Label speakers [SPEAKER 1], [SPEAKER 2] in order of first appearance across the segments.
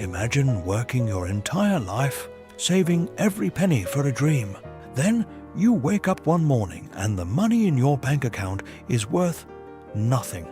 [SPEAKER 1] Imagine working your entire life, saving every penny for a dream. Then you wake up one morning and the money in your bank account is worth nothing.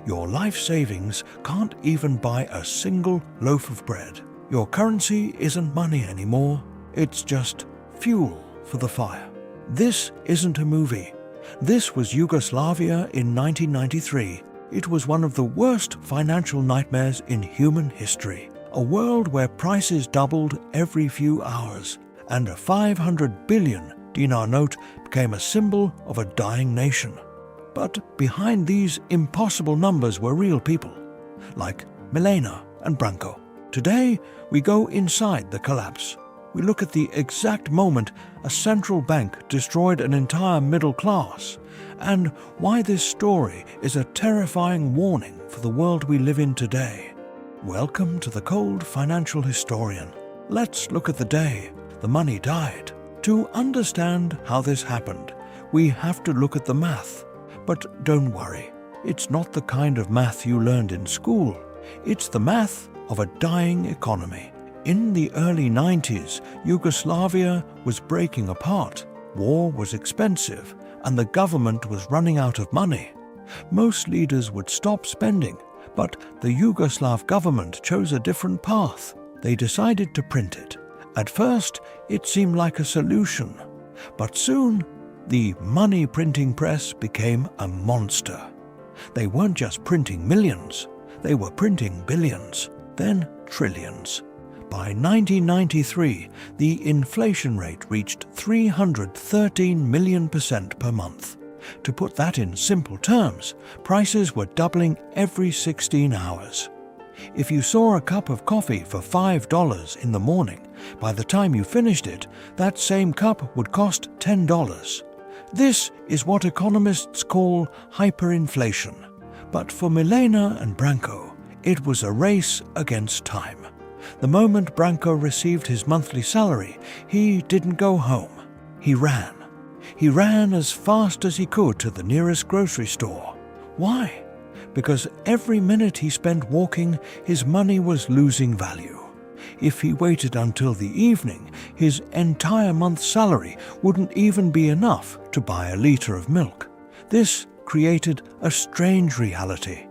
[SPEAKER 1] Your life savings can't even buy a single loaf of bread. Your currency isn't money anymore. It's just fuel for the fire. This isn't a movie. This was Yugoslavia in 1993. It was one of the worst financial nightmares in human history. A world where prices doubled every few hours, and a 500 billion dinar note became a symbol of a dying nation. But behind these impossible numbers were real people, like Milena and Branko. Today, we go inside the collapse. We look at the exact moment a central bank destroyed an entire middle class, and why this story is a terrifying warning for the world we live in today. Welcome to the Cold Financial Historian. Let's look at the day the money died. To understand how this happened, we have to look at the math. But don't worry, it's not the kind of math you learned in school. It's the math of a dying economy. In the early 90s, Yugoslavia was breaking apart. War was expensive, and the government was running out of money. Most leaders would stop spending, but the Yugoslav government chose a different path. They decided to print it. At first, it seemed like a solution, but soon, the money printing press became a monster. They weren't just printing millions, they were printing billions, then trillions. By 1993, the inflation rate reached 313 million% per month. To put that in simple terms, prices were doubling every 16 hours. If you saw a cup of coffee for $5 in the morning, by the time you finished it, that same cup would cost $10. This is what economists call hyperinflation. But for Milena and Branko, it was a race against time. The moment Branko received his monthly salary, he didn't go home. He ran. He ran as fast as he could to the nearest grocery store. Why? Because every minute he spent walking, his money was losing value. If he waited until the evening, his entire month's salary wouldn't even be enough to buy a liter of milk. This created a strange reality.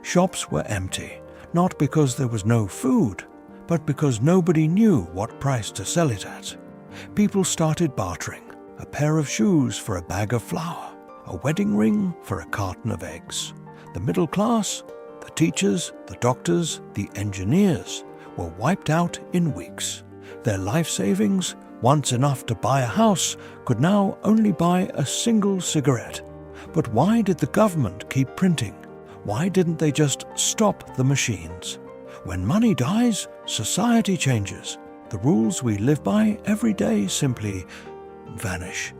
[SPEAKER 1] Shops were empty, not because there was no food, but because nobody knew what price to sell it at. People started bartering, a pair of shoes for a bag of flour, a wedding ring for a carton of eggs. The middle class, the teachers, the doctors, the engineers, were wiped out in weeks. Their life savings, once enough to buy a house, could now only buy a single cigarette. But why did the government keep printing? Why didn't they just stop the machines? When money dies, society changes. The rules we live by every day simply vanish.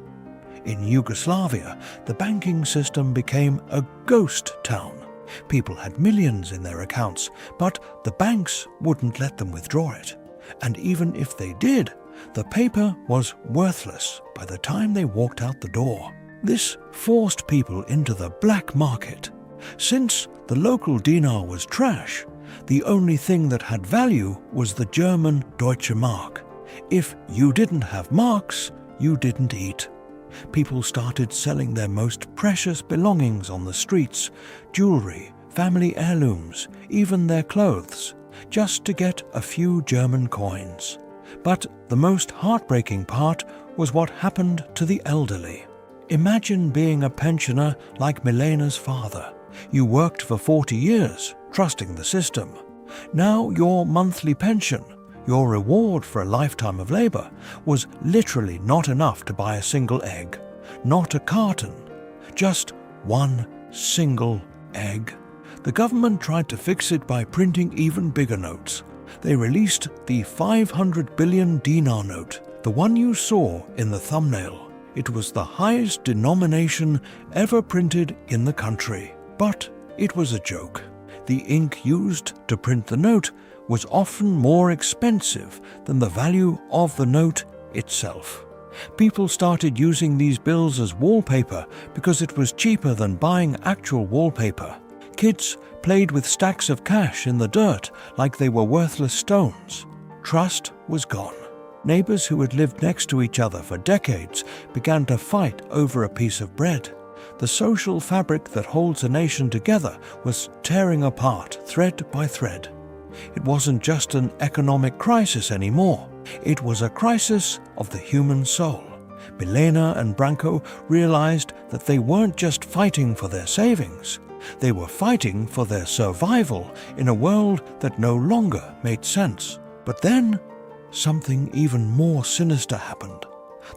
[SPEAKER 1] In Yugoslavia, the banking system became a ghost town. People had millions in their accounts, but the banks wouldn't let them withdraw it. And even if they did, the paper was worthless by the time they walked out the door. This forced people into the black market. Since the local dinar was trash, the only thing that had value was the German Deutsche Mark. If you didn't have marks, you didn't eat. People started selling their most precious belongings on the streets, jewelry, family heirlooms, even their clothes, just to get a few German coins. But the most heartbreaking part was what happened to the elderly. Imagine being a pensioner like Milena's father. You worked for 40 years, trusting the system. Now your monthly pension, your reward for a lifetime of labor, was literally not enough to buy a single egg, not a carton, just one single egg. The government tried to fix it by printing even bigger notes. They released the 500 billion dinar note, the one you saw in the thumbnail. It was the highest denomination ever printed in the country. But it was a joke. The ink used to print the note was often more expensive than the value of the note itself. People started using these bills as wallpaper because it was cheaper than buying actual wallpaper. Kids played with stacks of cash in the dirt like they were worthless stones. Trust was gone. Neighbors who had lived next to each other for decades began to fight over a piece of bread. The social fabric that holds a nation together was tearing apart thread by thread. It wasn't just an economic crisis anymore. It was a crisis of the human soul. Milena and Branko realized that they weren't just fighting for their savings. They were fighting for their survival in a world that no longer made sense. But then, something even more sinister happened.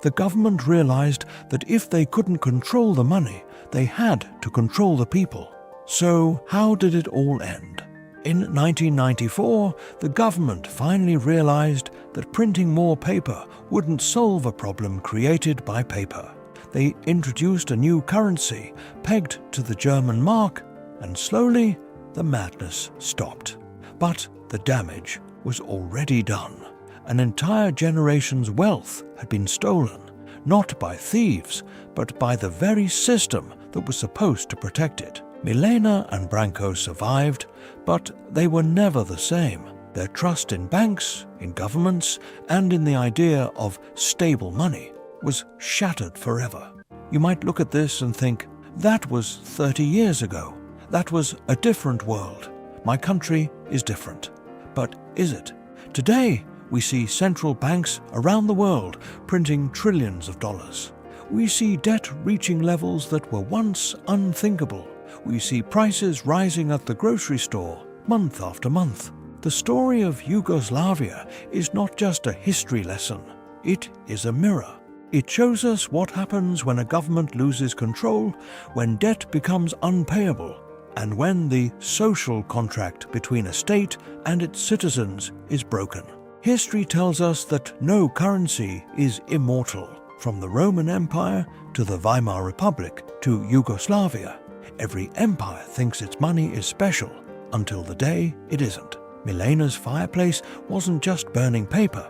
[SPEAKER 1] The government realized that if they couldn't control the money, they had to control the people. So how did it all end? In 1994, the government finally realized that printing more paper wouldn't solve a problem created by paper. They introduced a new currency pegged to the German mark, and slowly the madness stopped. But the damage was already done. An entire generation's wealth had been stolen, not by thieves, but by the very system that was supposed to protect it. Milena and Branko survived, but they were never the same. Their trust in banks, in governments, and in the idea of stable money was shattered forever. You might look at this and think, that was 30 years ago. That was a different world. My country is different. But is it? Today, we see central banks around the world printing trillions of dollars. We see debt reaching levels that were once unthinkable. We see prices rising at the grocery store month after month. The story of Yugoslavia is not just a history lesson. It is a mirror. It shows us what happens when a government loses control, when debt becomes unpayable, and when the social contract between a state and its citizens is broken. History tells us that no currency is immortal. From the Roman Empire to the Weimar Republic to Yugoslavia, every empire thinks its money is special until the day it isn't. Milena's fireplace wasn't just burning paper.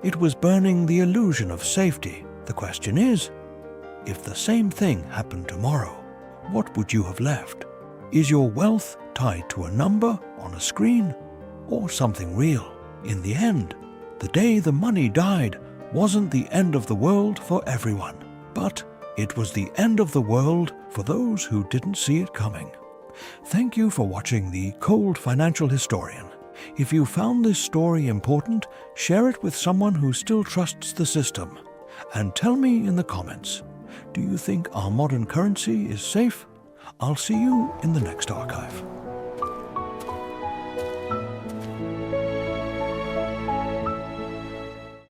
[SPEAKER 1] It was burning the illusion of safety. The question is, if the same thing happened tomorrow, what would you have left? Is your wealth tied to a number on a screen or something real? In the end, the day the money died wasn't the end of the world for everyone, but it was the end of the world for those who didn't see it coming. Thank you for watching The Cold Financial Historian. If you found this story important, share it with someone who still trusts the system. And tell me in the comments, do you think our modern currency is safe? I'll see you in the next archive.